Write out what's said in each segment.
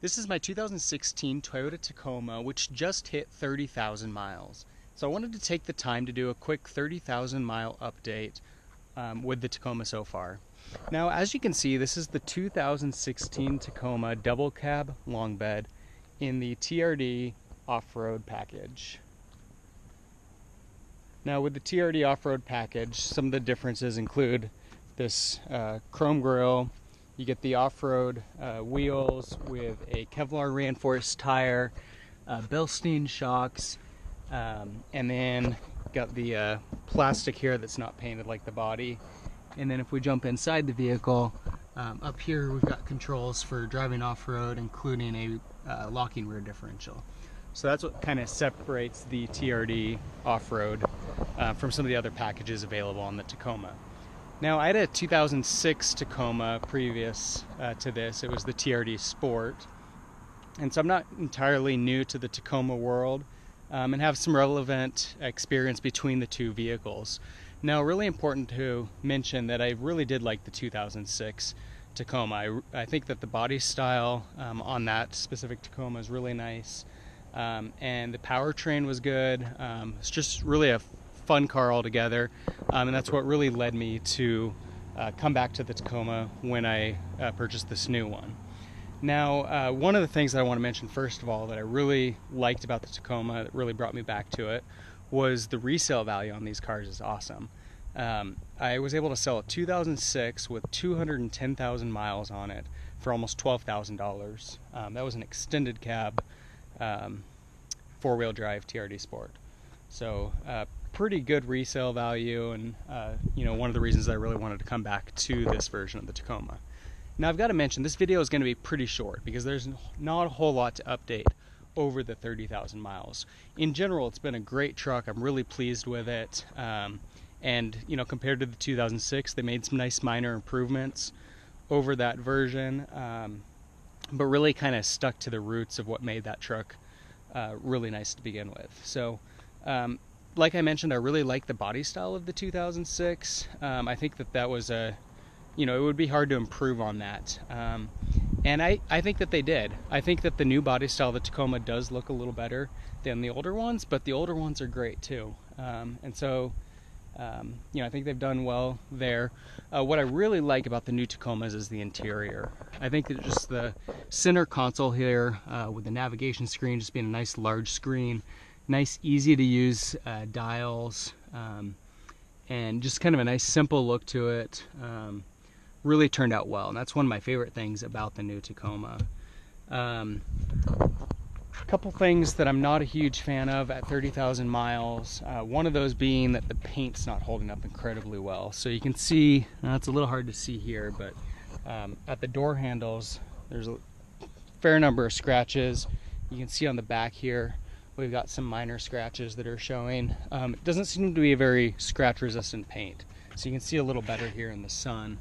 This is my 2016 Toyota Tacoma, which just hit 30,000 miles. So I wanted to take the time to do a quick 30,000 mile update with the Tacoma so far. Now, as you can see, this is the 2016 Tacoma double cab long bed in the TRD Off-Road package. Now, with the TRD Off-Road package, some of the differences include this chrome grille. You get the off-road wheels with a Kevlar reinforced tire, Bilstein shocks, and then got the plastic here that's not painted like the body. And then if we jump inside the vehicle, up here we've got controls for driving off-road, including a locking rear differential. So that's what kind of separates the TRD Off-Road from some of the other packages available on the Tacoma. Now, I had a 2006 Tacoma previous to this. It was the TRD Sport. And so I'm not entirely new to the Tacoma world and have some relevant experience between the two vehicles. Now, really important to mention that I really did like the 2006 Tacoma. I think that the body style on that specific Tacoma is really nice. And the powertrain was good. It's just really a fun car altogether, and that's what really led me to come back to the Tacoma when I purchased this new one. Now, one of the things that I want to mention first of all that I really liked about the Tacoma that really brought me back to it was the resale value on these cars is awesome. I was able to sell a 2006 with 210,000 miles on it for almost $12,000. That was an extended cab four-wheel drive TRD Sport. So pretty good resale value, and one of the reasons I really wanted to come back to this version of the Tacoma. Now, I've got to mention this video is going to be pretty short because there's not a whole lot to update over the 30,000 miles. In general, it's been a great truck. I'm really pleased with it, and compared to the 2006, they made some nice minor improvements over that version, but really kind of stuck to the roots of what made that truck really nice to begin with. So like I mentioned, I really like the body style of the 2006. I think that was it would be hard to improve on that. And I think that they did. I think that the new body style of the Tacoma does look a little better than the older ones, but the older ones are great too. And so, I think they've done well there. What I really like about the new Tacomas is the interior. I think that just the center console here with the navigation screen just being a nice large screen, nice easy to use dials, and just kind of a nice simple look to it. Really turned out well, and that's one of my favorite things about the new Tacoma. A couple things that I'm not a huge fan of at 30,000 miles. One of those being that the paint's not holding up incredibly well. So you can see, it's a little hard to see here, but at the door handles, there's a fair number of scratches. You can see on the back here, we've got some minor scratches that are showing. It doesn't seem to be a very scratch-resistant paint. So you can see a little better here in the sun,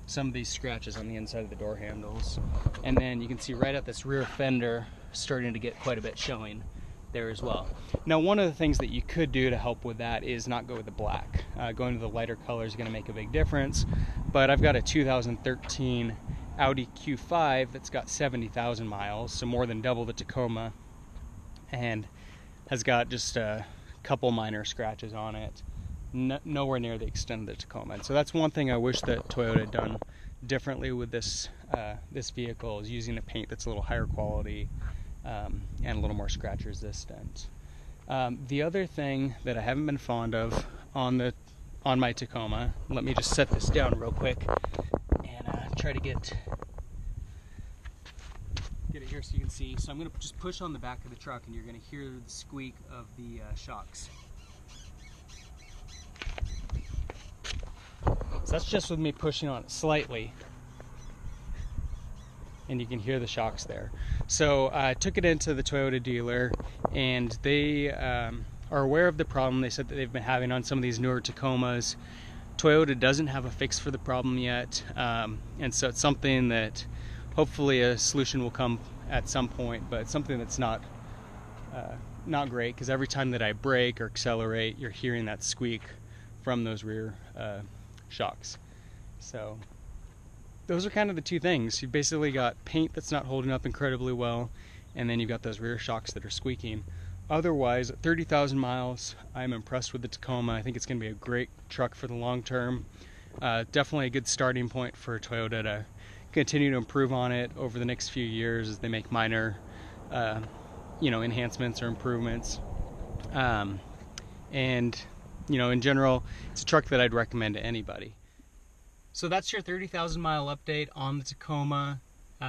some of these scratches on the inside of the door handles. And then you can see right at this rear fender starting to get quite a bit showing there as well. Now, one of the things that you could do to help with that is not go with the black. Going to the lighter color is going to make a big difference, but I've got a 2013 Audi Q5 that's got 70,000 miles, so more than double the Tacoma, and has got just a couple minor scratches on it. Nowhere near the extent of the Tacoma. And so that's one thing I wish that Toyota had done differently with this vehicle, is using a paint that's a little higher quality and a little more scratch resistant. The other thing that I haven't been fond of on my Tacoma, let me just set this down real quick and try to get it here so you can see. So I'm going to just push on the back of the truck and you're going to hear the squeak of the shocks. So that's just with me pushing on it slightly, and you can hear the shocks there. So I took it into the Toyota dealer, and they are aware of the problem. They said that they've been having on some of these newer Tacomas. Toyota doesn't have a fix for the problem yet, and so it's something that hopefully a solution will come at some point, but it's something that's not great, because every time that I brake or accelerate, you're hearing that squeak from those rear shocks. So those are kind of the two things. You've basically got paint that's not holding up incredibly well, and then you've got those rear shocks that are squeaking. Otherwise, at 30,000 miles, I'm impressed with the Tacoma. I think it's going to be a great truck for the long term. Definitely a good starting point for Toyota to continue to improve on it over the next few years as they make minor enhancements or improvements. And in general, it's a truck that I'd recommend to anybody. So that's your 30,000 mile update on the Tacoma.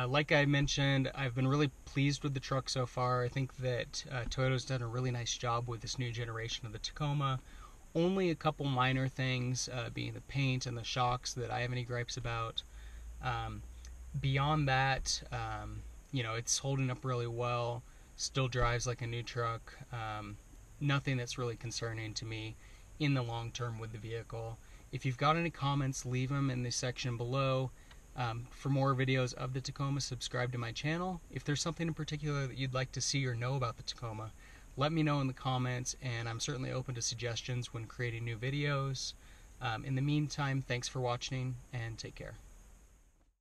Like I mentioned, I've been really pleased with the truck so far. I think that Toyota's done a really nice job with this new generation of the Tacoma. Only a couple minor things, being the paint and the shocks, that I have any gripes about. Beyond that, it's holding up really well, still drives like a new truck. Nothing that's really concerning to me in the long term with the vehicle. If you've got any comments, leave them in the section below. For more videos of the Tacoma, subscribe to my channel. If there's something in particular that you'd like to see or know about the Tacoma, let me know in the comments, and I'm certainly open to suggestions when creating new videos. In the meantime, thanks for watching, and take care.